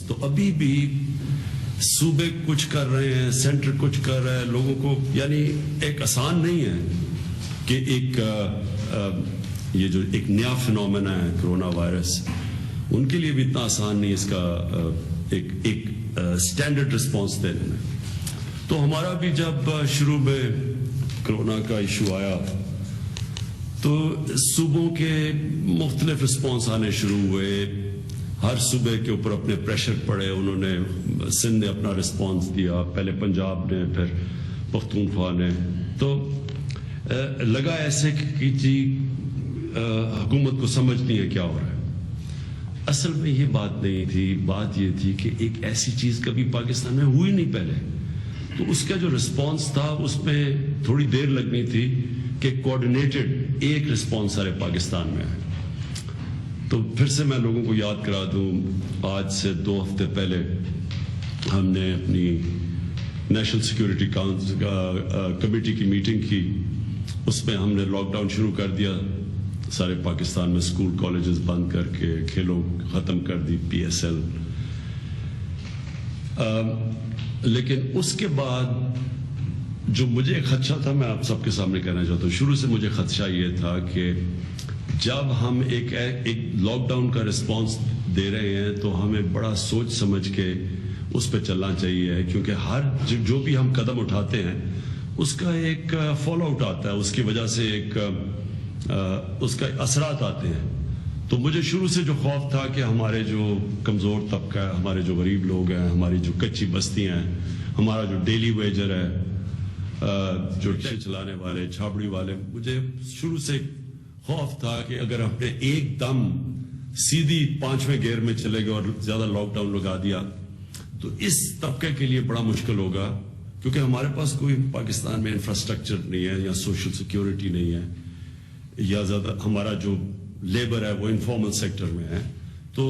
تو ابھی بھی صوبے کچھ کر رہے ہیں، سینٹر کچھ کر رہا ہے، لوگوں کو یعنی ایک آسان نہیں ہے کہ ایک یہ جو ایک نیا فنومینا ہے کرونا وائرس، ان کے لیے بھی اتنا آسان نہیں اس کا ایک اسٹینڈرڈ رسپانس دینے میں. تو ہمارا بھی جب شروع میں کرونا کا ایشو آیا تو صوبوں کے مختلف رسپانس آنے شروع ہوئے، ہر صوبے کے اوپر اپنے پریشر پڑے، انہوں نے سندھ نے اپنا رسپانس دیا، پہلے پنجاب نے، پھر پختونخوا نے. تو لگا ایسے کہ جی حکومت کو سمجھ نہیں ہے کیا ہو رہا ہے. اصل میں یہ بات نہیں تھی، بات یہ تھی کہ ایک ایسی چیز کبھی پاکستان میں ہوئی نہیں پہلے، تو اس کا جو رسپانس تھا اس میں تھوڑی دیر لگنی تھی کہ کوآرڈینیٹڈ ایک رسپانس سارے پاکستان میں ہے. تو پھر سے میں لوگوں کو یاد کرا دوں، آج سے 2 ہفتے پہلے ہم نے اپنی نیشنل سیکیورٹی کمیٹی کی میٹنگ کی، اس میں ہم نے لاک ڈاؤن شروع کر دیا سارے پاکستان میں، اسکول کالجز بند کر کے، کھیلوں ختم کر دی، PSL. لیکن اس کے بعد جو مجھے خدشہ تھا، میں آپ سب کے سامنے کہنا چاہتا ہوں، شروع سے مجھے خدشہ یہ تھا کہ جب ہم ایک لاک ڈاؤن کا رسپانس دے رہے ہیں تو ہمیں بڑا سوچ سمجھ کے اس پہ چلنا چاہیے، کیونکہ ہر جو بھی ہم قدم اٹھاتے ہیں اس کا ایک فالو آؤٹ آتا ہے، اس کی وجہ سے ایک اس کا اثرات آتے ہیں. تو مجھے شروع سے جو خوف تھا کہ ہمارے جو کمزور طبقہ ہے، ہمارے جو غریب لوگ ہیں، ہماری جو کچی بستیاں ہیں، ہمارا جو ڈیلی ویجر ہے، جو رکشے چلانے والے، چھاپڑی والے، مجھے شروع سے خوف تھا کہ اگر ہم نے ایک دم سیدھی 5ویں گیئر میں چلے گئے اور زیادہ لاک ڈاؤن لگا دیا تو اس طبقے کے لیے بڑا مشکل ہوگا، کیونکہ ہمارے پاس کوئی پاکستان میں انفراسٹرکچر نہیں ہے، یا سوشل سیکیورٹی نہیں ہے، یا زیادہ ہمارا جو لیبر ہے وہ انفارمل سیکٹر میں ہے. تو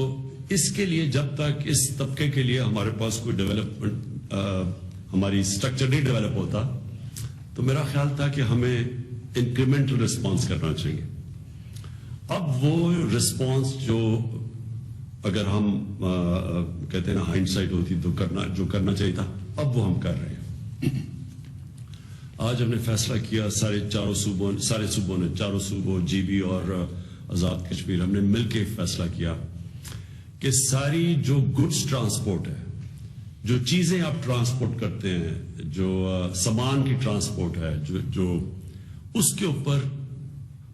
اس کے لیے جب تک اس طبقے کے لیے ہمارے پاس کوئی ڈیولپمنٹ، ہماری اسٹرکچر نہیں ڈیولپ ہوتا، تو میرا خیال تھا کہ ہمیں انکریمنٹل رسپانس کرنا چاہیے. اب وہ رسپانس جو اگر ہم کہتے ہیں نا ہائنڈ سائٹ ہوتی تو جو کرنا چاہیے تھا، اب وہ ہم کر رہے ہیں. آج ہم نے فیصلہ کیا سارے صوبوں نے، چاروں صوبوں GB اور آزاد کشمیر، ہم نے مل کے فیصلہ کیا کہ ساری جو گڈس ٹرانسپورٹ ہے، جو چیزیں آپ ٹرانسپورٹ کرتے ہیں، جو سامان کی ٹرانسپورٹ ہے، جو اس کے اوپر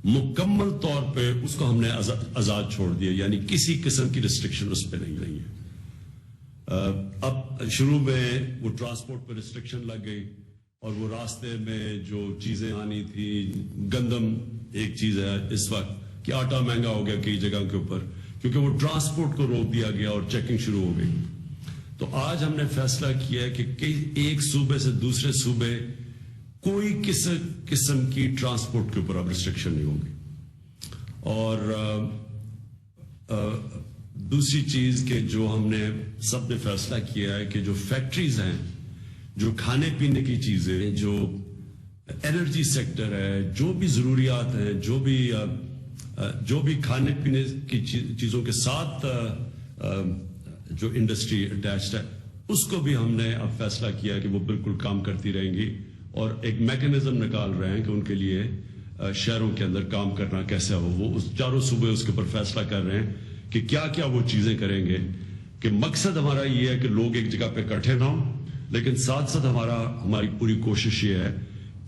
مکمل طور پہ اس کو ہم نے آزاد چھوڑ دیا، یعنی کسی قسم کی ریسٹرکشن اس پہ نہیں رہی ہے. اب شروع میں وہ ٹرانسپورٹ پہ ریسٹرکشن لگ گئی، اور وہ راستے میں جو چیزیں آنی تھی، گندم ایک چیز ہے اس وقت کہ آٹا مہنگا ہو گیا کئی جگہ کے اوپر، کیونکہ وہ ٹرانسپورٹ کو روک دیا گیا اور چیکنگ شروع ہو گئی. تو آج ہم نے فیصلہ کیا ہے کہ ایک صوبے سے دوسرے صوبے کوئی قسم کی ٹرانسپورٹ کے اوپر اب ریسٹرکشن نہیں ہوگی. اور دوسری چیز کہ جو ہم نے سب نے فیصلہ کیا ہے کہ جو فیکٹریز ہیں، جو کھانے پینے کی چیزیں، جو انرجی سیکٹر ہے، جو بھی ضروریات ہیں، جو بھی کھانے پینے کی چیزوں کے ساتھ جو انڈسٹری اٹیچڈ ہے، اس کو بھی ہم نے اب فیصلہ کیا کہ وہ بالکل کام کرتی رہیں گی، اور ایک میکنزم نکال رہے ہیں کہ ان کے لیے شہروں کے اندر کام کرنا کیسے ہو. وہ چاروں صوبے اس کے اوپر فیصلہ کر رہے ہیں کہ کیا کیا وہ چیزیں کریں گے. کہ مقصد ہمارا یہ ہے کہ لوگ ایک جگہ پہ اکٹھے نہ ہوں، لیکن ساتھ ساتھ ہماری پوری کوشش یہ ہے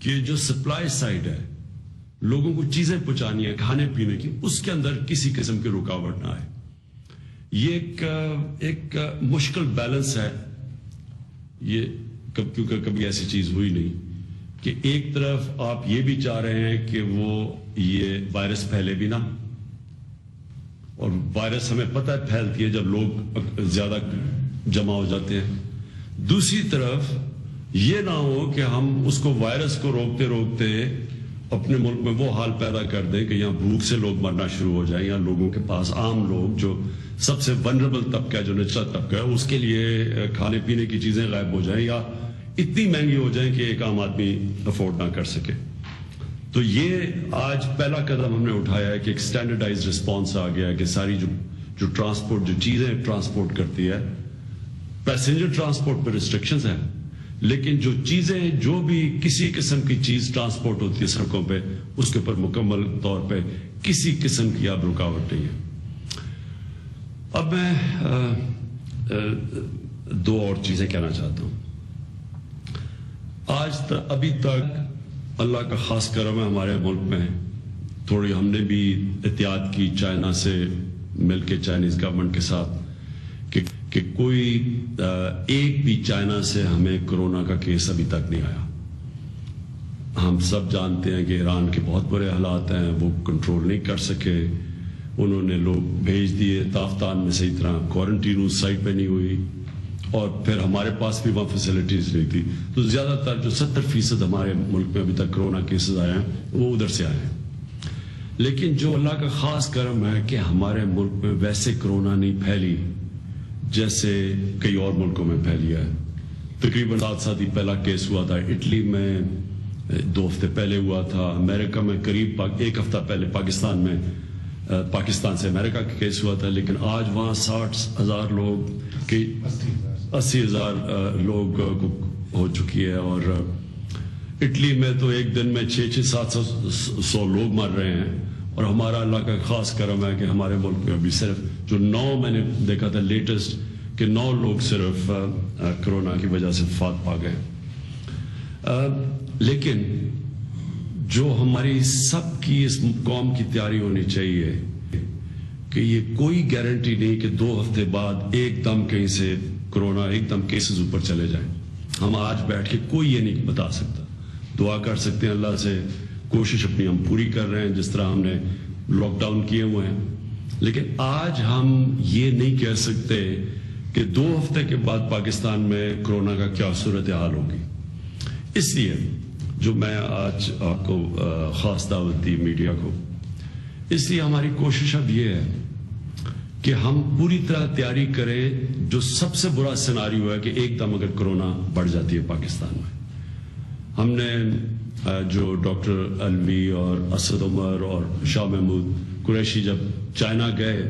کہ جو سپلائی سائڈ ہے، لوگوں کو چیزیں پہنچانی ہے کھانے پینے کی، اس کے اندر کسی قسم کی رکاوٹ نہ آئے. یہ ایک مشکل بیلنس ہے یہ، کیونکہ کبھی ایسی چیز ہوئی نہیں کہ ایک طرف آپ یہ بھی چاہ رہے ہیں کہ یہ وائرس پھیلے بھی نہ، اور وائرس ہمیں پتہ ہے پھیلتی ہے جب لوگ زیادہ جمع ہو جاتے ہیں. دوسری طرف یہ نہ ہو کہ ہم اس کو وائرس کو روکتے روکتے اپنے ملک میں وہ حال پیدا کر دیں کہ یہاں بھوک سے لوگ مرنا شروع ہو جائیں، یا لوگوں کے پاس عام لوگ جو سب سے ونربل طبقہ ہے، جو نچلا طبقہ ہے، اس کے لیے کھانے پینے کی چیزیں غائب ہو جائیں یا اتنی مہنگی ہو جائیں کہ ایک عام آدمی افورڈ نہ کر سکے. تو یہ آج پہلا قدم ہم نے اٹھایا ہے کہ ایک سٹینڈرڈائز رسپانس آ گیا ہے کہ ساری جو ٹرانسپورٹ، جو چیزیں ٹرانسپورٹ کرتی ہے، پیسنجر ٹرانسپورٹ پہ ریسٹرکشنز ہیں، لیکن جو چیزیں جو بھی کسی قسم کی چیز ٹرانسپورٹ ہوتی ہے سڑکوں پہ، اس کے اوپر مکمل طور پہ کسی قسم کی اب رکاوٹ نہیں ہے۔ اب میں دو اور چیزیں کہنا چاہتا ہوں۔ ابھی تک اللہ کا خاص کرم ہے ہمارے ملک میں، تھوڑی ہم نے بھی احتیاط کی چائنا سے مل کے، چائنیز گورنمنٹ کے ساتھ، کہ کوئی ایک بھی چائنا سے ہمیں کرونا کا کیس ابھی تک نہیں آیا۔ ہم سب جانتے ہیں کہ ایران کے بہت برے حالات ہیں، وہ کنٹرول نہیں کر سکے، انہوں نے لوگ بھیج دیے تافتان میں، صحیح طرح کوارنٹین اس سائٹ پہ نہیں ہوئی، اور پھر ہمارے پاس بھی وہاں فیسلٹیز نہیں تھی، تو زیادہ تر جو 70% ہمارے ملک میں ابھی تک کرونا کیسز آئے ہیں وہ ادھر سے آئے ہیں۔ لیکن جو اللہ کا خاص کرم ہے کہ ہمارے ملک میں ویسے کرونا نہیں پھیلی جیسے کئی اور ملکوں میں پھیلی ہے۔ تقریباً 7 ہی پہلا کیس ہوا تھا اٹلی میں، 2 ہفتے پہلے ہوا تھا امریکہ میں، قریب 1 ہفتہ پہلے پاکستان میں، پاکستان سے امریکہ کا کیس ہوا تھا، لیکن آج وہاں 60,000 لوگ کی 80,000 لوگ ہو چکی ہے، اور اٹلی میں تو ایک دن میں 600-700 لوگ مر رہے ہیں، اور ہمارا اللہ کا خاص کرم ہے کہ ہمارے ملک میں ابھی صرف جو 9 میں نے دیکھا تھا لیٹسٹ کہ 9 لوگ صرف کرونا کی وجہ سے وفات پا گئے۔ لیکن جو ہماری سب کی اس قوم کی تیاری ہونی چاہیے کہ یہ کوئی گارنٹی نہیں کہ 2 ہفتے بعد ایک دم کہیں سے کرونا ایک دم کیسز اوپر چلے جائیں۔ ہم آج بیٹھ کے کوئی یہ نہیں بتا سکتا، دعا کر سکتے ہیں اللہ سے، کوشش اپنی ہم پوری کر رہے ہیں جس طرح ہم نے لاک ڈاؤن کیے ہوئے ہیں، لیکن آج ہم یہ نہیں کہہ سکتے کہ 2 ہفتے کے بعد پاکستان میں کرونا کا کیا صورتحال ہوگی۔ اس لیے جو میں آج آپ کو خاص دعوت دی میڈیا کو، اس لیے ہماری کوشش اب یہ ہے کہ ہم پوری طرح تیاری کریں۔ جو سب سے برا سیناریو ہے کہ ایک دم اگر کرونا بڑھ جاتی ہے پاکستان میں، ہم نے جو ڈاکٹر الوی اور اسد عمر اور شاہ محمود قریشی جب چائنا گئے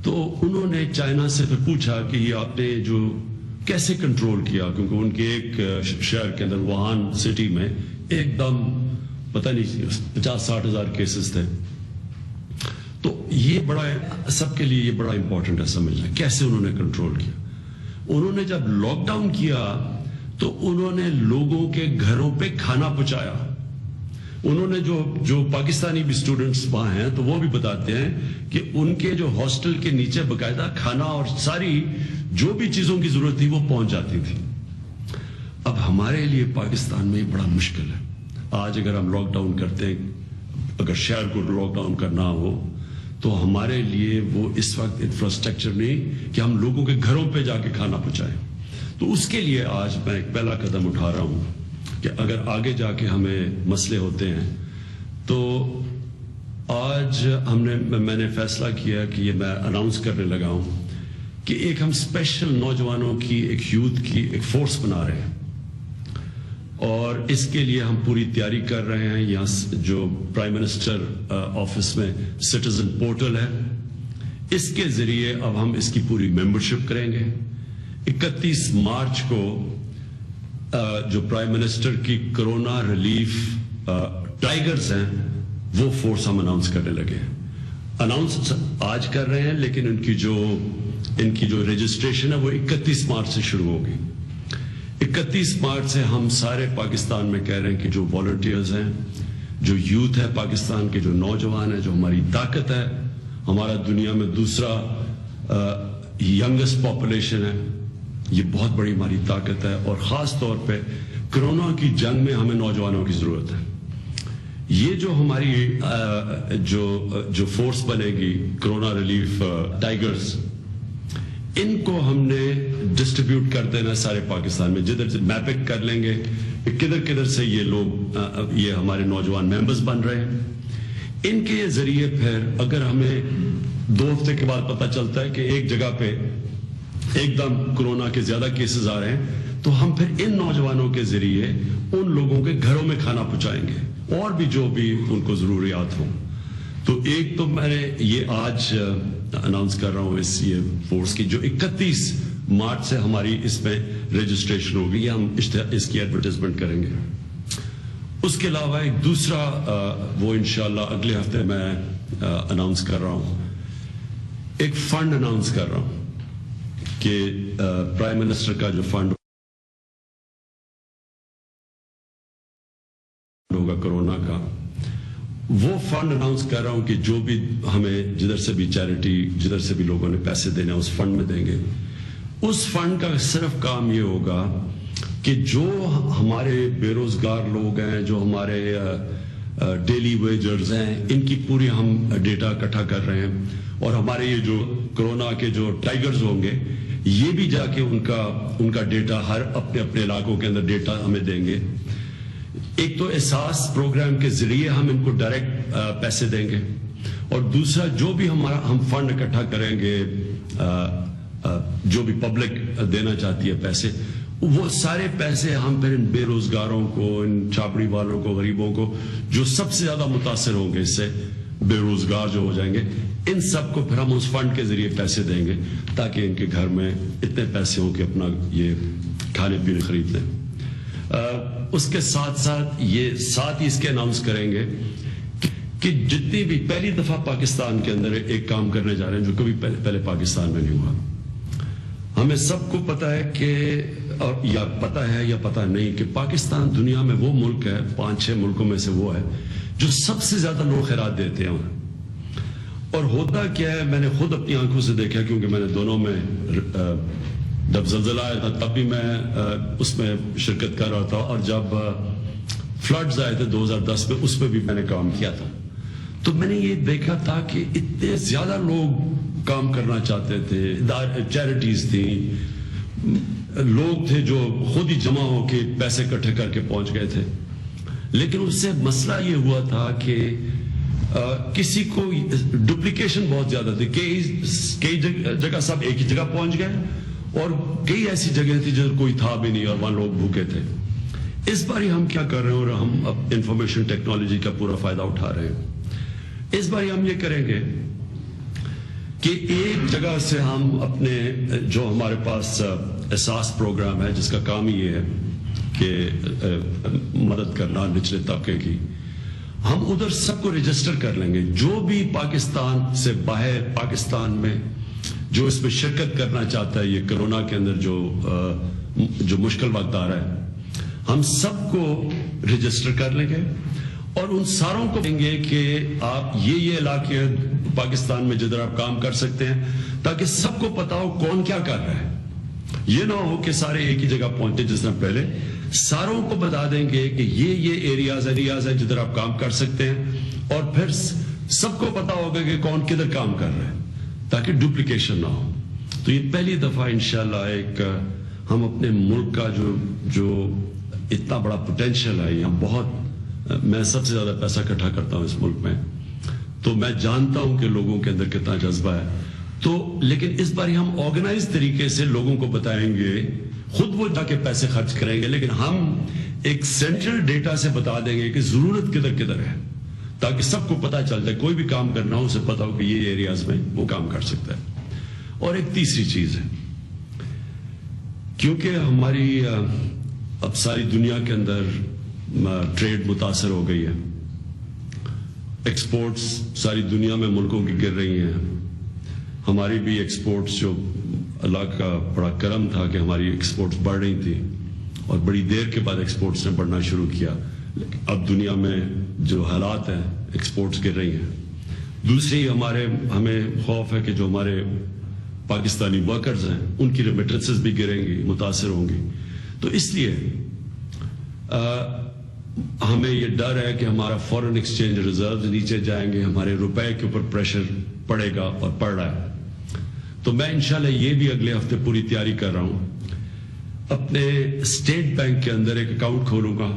تو انہوں نے چائنا سے پھر پوچھا کہ یہ آپ نے جو کیسے کنٹرول کیا، کیونکہ ان کے ایک شہر کے اندر ووہان سٹی میں ایک دم پتہ نہیں 50-60 ہزار کیسز تھے۔ تو یہ بڑا سب کے لیے یہ بڑا امپورٹنٹ ہے سمجھنا کیسے انہوں نے کنٹرول کیا۔ انہوں نے جب لاک ڈاؤن کیا تو انہوں نے لوگوں کے گھروں پہ کھانا پہنچایا۔ انہوں نے جو پاکستانی بھی اسٹوڈنٹس وہاں ہیں تو وہ بھی بتاتے ہیں کہ ان کے جو ہاسٹل کے نیچے باقاعدہ کھانا اور ساری جو بھی چیزوں کی ضرورت تھی وہ پہنچ جاتی تھی۔ اب ہمارے لیے پاکستان میں بڑا مشکل ہے، آج اگر ہم لاک ڈاؤن کرتے ہیں، اگر شہر کو لاک ڈاؤن کرنا ہو تو ہمارے لیے وہ اس وقت انفراسٹرکچر نہیں کہ ہم لوگوں کے گھروں پہ جا کے کھانا پہنچائیں۔ تو اس کے لیے آج میں ایک پہلا قدم اٹھا رہا ہوں کہ اگر آگے جا کے ہمیں مسئلے ہوتے ہیں تو آج میں نے فیصلہ کیا کہ یہ میں اناؤنس کرنے لگا ہوں کہ ایک ہم اسپیشل نوجوانوں کی ایک یوتھ کی ایک فورس بنا رہے ہیں، اور اس کے لیے ہم پوری تیاری کر رہے ہیں۔ یہاں جو پرائم منسٹر آفس میں سٹیزن پورٹل ہے، اس کے ذریعے اب ہم اس کی پوری ممبرشپ کریں گے۔ 31 مارچ کو جو پرائم منسٹر کی کرونا ریلیف ٹائیگرز ہیں وہ فورس ہم اناؤنس کرنے لگے ہیں۔ اناؤنس آج کر رہے ہیں، لیکن ان کی جو رجسٹریشن ہے وہ 31 مارچ سے شروع ہوگی۔ 31 مارچ سے ہم سارے پاکستان میں کہہ رہے ہیں کہ جو والنٹیئرز ہیں، جو یوتھ ہے پاکستان کے، جو نوجوان ہیں، جو ہماری طاقت ہے، ہمارا دنیا میں دوسرا ینگسٹ پاپولیشن ہے، یہ بہت بڑی ہماری طاقت ہے، اور خاص طور پہ کرونا کی جنگ میں ہمیں نوجوانوں کی ضرورت ہے۔ یہ جو ہماری جو فورس بنے گی کرونا ریلیف ٹائیگرز، ان کو ہم نے ڈسٹریبیوٹ کر دینا سارے پاکستان میں، جدھر سے میپنگ کر لیں گے کدھر سے یہ لوگ یہ ہمارے نوجوان ممبرز بن رہے ہیں۔ ان کے ذریعے پھر اگر ہمیں 2 ہفتے کے بعد پتہ چلتا ہے کہ ایک جگہ پہ ایک دم کرونا کے زیادہ کیسز آ رہے ہیں تو ہم پھر ان نوجوانوں کے ذریعے ان لوگوں کے گھروں میں کھانا پہنچائیں گے، اور بھی جو بھی ان کو ضروریات ہوں۔ تو ایک تو میں نے یہ آج اناؤنس کر رہا ہوں اس یہ فورس کی جو 31 مارچ سے ہماری اس میں رجسٹریشن ہوگی، ہم اس کی ایڈورٹائزمنٹ کریں گے. اس کے علاوہ ایک دوسرا وہ انشاءاللہ اگلے ہفتے میں اناؤنس کر رہا ہوں، ایک فنڈ اناؤنس کر رہا ہوں کہ پرائم منسٹر کا جو فنڈ ہوگا کرونا کا، وہ فنڈ اناؤنس کر رہا ہوں کہ جو بھی ہمیں جدھر سے بھی چیریٹی، جدھر سے بھی لوگوں نے پیسے دینے اس فنڈ میں دیں گے. اس فنڈ کا صرف کام یہ ہوگا کہ جو ہمارے بے روزگار لوگ ہیں، جو ہمارے ڈیلی ویجرز ہیں، ان کی پوری ہم ڈیٹا اکٹھا کر رہے ہیں، اور ہمارے یہ جو کرونا کے جو ٹائیگرز ہوں گے یہ بھی جا کے ان کا ڈیٹا ہر اپنے اپنے علاقوں کے اندر ڈیٹا ہمیں دیں گے. ایک تو احساس پروگرام کے ذریعے ہم ان کو ڈائریکٹ پیسے دیں گے، اور دوسرا جو بھی ہم فنڈ اکٹھا کریں گے، جو بھی پبلک دینا چاہتی ہے پیسے، وہ سارے پیسے ہم پھر ان بے روزگاروں کو، ان چھاپڑی والوں کو، غریبوں کو جو سب سے زیادہ متاثر ہوں گے، اس سے بے روزگار جو ہو جائیں گے، ان سب کو پھر ہم اس فنڈ کے ذریعے پیسے دیں گے تاکہ ان کے گھر میں اتنے پیسے ہوں کہ اپنا یہ کھانے پینے خرید لیں. اس کے ساتھ ساتھ ہی اس کے اناؤنس کریں گے کہ جتنی بھی پہلی دفعہ پاکستان کے اندر ایک کام کرنے جا رہے ہیں جو کبھی پہلے پاکستان میں نہیں ہوا. ہمیں سب کو پتہ ہے کہ یا پتہ ہے یا پتہ نہیں کہ پاکستان دنیا میں وہ ملک ہے، 5-6 ملکوں میں سے وہ ہے جو سب سے زیادہ لوگ خیرات دیتے ہیں. اور ہوتا کیا ہے، میں نے خود اپنی آنکھوں سے دیکھا، کیونکہ میں نے دونوں میں جب زلزلہ آیا تھا تب بھی میں اس میں شرکت کر رہا تھا، اور جب فلڈز آئے تھے 2010 میں اس پہ بھی میں نے کام کیا تھا. تو میں نے یہ دیکھا تھا کہ اتنے زیادہ لوگ کام کرنا چاہتے تھے، چیریٹیز تھیں، لوگ تھے جو خود ہی جمع ہو کے پیسے اکٹھے کر کے پہنچ گئے تھے. لیکن اس سے مسئلہ یہ ہوا تھا کہ کسی کو ڈپلیکیشن بہت زیادہ تھی، کئی جگہ سب ایک ہی جگہ پہنچ گئے، اور کئی ایسی جگہ تھی جدھر کوئی تھا بھی نہیں اور وہاں لوگ بھوکے تھے. اس بار ہم کیا کر رہے ہیں، اور ہم اب انفارمیشن ٹیکنالوجی کا پورا فائدہ اٹھا رہے ہیں. اس بار ہم یہ کریں گے کہ ایک جگہ سے ہم اپنے جو ہمارے پاس احساس پروگرام ہے جس کا کام ہی یہ ہے کہ مدد کرنا نچلے طبقے کی، ہم ادھر سب کو رجسٹر کر لیں گے. جو بھی پاکستان سے باہر پاکستان میں جو اس میں شرکت کرنا چاہتا ہے، یہ کرونا کے اندر جو مشکل وقت آ رہا ہے، ہم سب کو رجسٹر کر لیں گے، اور ان ساروں کو کہیں گے کہ آپ یہ علاقے پاکستان میں جدھر آپ کام کر سکتے ہیں، تاکہ سب کو پتا ہو کون کیا کر رہا ہے. یہ نہ ہو کہ سارے ایک ہی جگہ پہنچے جس طرح پہلے. ساروں کو بتا دیں گے کہ یہ ایریاز ہیں جدھر آپ کام کر سکتے ہیں، اور پھر سب کو پتا ہوگا کہ کون کدھر کام کر رہا ہے تاکہ ڈپلیکیشن نہ ہو. تو یہ پہلی دفعہ انشاءاللہ ایک ہم اپنے ملک کا جو اتنا بڑا پوٹینشیل ہے، یہاں میں سب سے زیادہ پیسہ اکٹھا کرتا ہوں اس ملک میں، تو میں جانتا ہوں کہ لوگوں کے اندر کتنا جذبہ ہے. تو لیکن اس بار ہم آرگنائز طریقے سے لوگوں کو بتائیں گے، خود وہ جا کے پیسے خرچ کریں گے، لیکن ہم ایک سینٹرل ڈیٹا سے بتا دیں گے کہ ضرورت کدھر ہے، تاکہ سب کو پتا چل جائے، کوئی بھی کام کرنا ہو اسے پتا ہو کہ یہ ایریاز میں وہ کام کر سکتا ہے. اور ایک تیسری چیز ہے، کیونکہ ہماری اب ساری دنیا کے اندر ٹریڈ متاثر ہو گئی ہے، ایکسپورٹس ساری دنیا میں ملکوں کی گر رہی ہیں، ہماری بھی ایکسپورٹس جو اللہ کا بڑا کرم تھا کہ ہماری ایکسپورٹس بڑھ رہی تھی، اور بڑی دیر کے بعد ایکسپورٹس نے بڑھنا شروع کیا. اب دنیا میں جو حالات ہیں ایکسپورٹس گر رہی ہیں. دوسری ہمیں خوف ہے کہ جو ہمارے پاکستانی ورکرز ہیں ان کی ریمیٹنسز بھی گریں گی، متاثر ہوں گی. تو اس لیے ہمیں یہ ڈر ہے کہ ہمارا فورن ایکسچینج ریزرو نیچے جائیں گے، ہمارے روپے کے اوپر پریشر پڑے گا اور پڑ رہا ہے. تو میں انشاءاللہ یہ بھی اگلے ہفتے پوری تیاری کر رہا ہوں، اپنے اسٹیٹ بینک کے اندر ایک اکاؤنٹ کھولوں گا،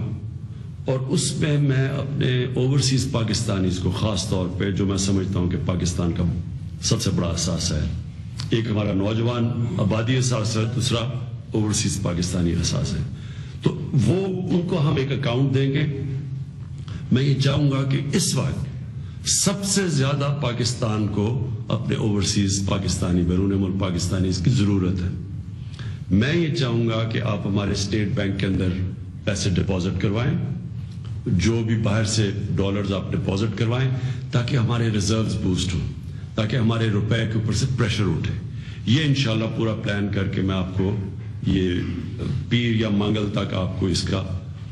اور اس میں میں اپنے اوورسیز پاکستانیز کو، خاص طور پہ جو میں سمجھتا ہوں کہ پاکستان کا سب سے بڑا احساس ہے، ایک ہمارا نوجوان آبادی احساس ہے، دوسرا اوورسیز پاکستانی احساس ہے. تو وہ ان کو ہم ایک اکاؤنٹ دیں گے. میں یہ چاہوں گا کہ اس وقت سب سے زیادہ پاکستان کو اپنے اوورسیز پاکستانی، بیرون ملک پاکستانی اس کی ضرورت ہے. میں یہ چاہوں گا کہ آپ ہمارے اسٹیٹ بینک کے اندر پیسے ڈپازٹ کروائیں, جو بھی باہر سے ڈالرز آپ ڈپازٹ کروائیں, تاکہ ہمارے ریزروز بوسٹ ہوں, تاکہ ہمارے روپے کے اوپر سے پریشر اٹھے. یہ انشاءاللہ پورا پلان کر کے میں آپ کو یہ پیر یا منگل تک آپ کو اس کا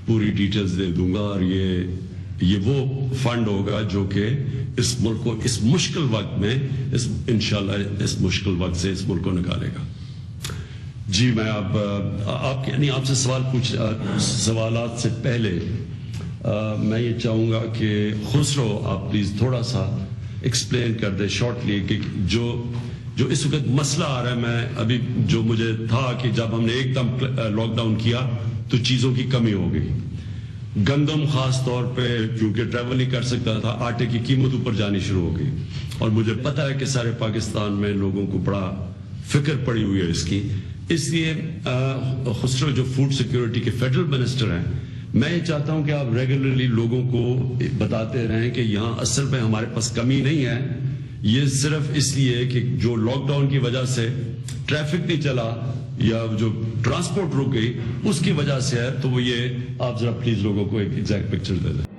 پوری ڈیٹیلز دے دوں گا, اور یہ وہ فنڈ ہوگا جو کہ اس ملک کو اس مشکل وقت میں انشاءاللہ اس مشکل وقت سے اس ملک کو نکالے گا. جی میں اب آپ سے سوالات سے پہلے میں یہ چاہوں گا کہ خسرو آپ پلیز تھوڑا سا ایکسپلین کر دیں شارٹلی کہ جو اس وقت مسئلہ آ رہا ہے. میں ابھی جو مجھے تھا کہ جب ہم نے ایک دم لاک ڈاؤن کیا تو چیزوں کی کمی ہو گئی, گندم خاص طور پہ کیونکہ ٹریول نہیں کر سکتا تھا, آٹے کی قیمت اوپر جانی شروع ہو گئی, اور مجھے پتا ہے کہ سارے پاکستان میں لوگوں کو بڑا فکر پڑی ہوئی ہے اس کی. اس لیے خسرو جو فوڈ سیکیورٹی کے فیڈرل منسٹر ہیں, میں یہ چاہتا ہوں کہ آپ ریگولرلی لوگوں کو بتاتے رہیں کہ یہاں اصل میں ہمارے پاس کمی نہیں ہے, یہ صرف اس لیے کہ جو لاک ڈاؤن کی وجہ سے ٹریفک نہیں چلا یا جو ٹرانسپورٹ رک گئی اس کی وجہ سے ہے. تو وہ یہ آپ ذرا پلیز لوگوں کو ایک ایگزیکٹ پکچر دے دیں.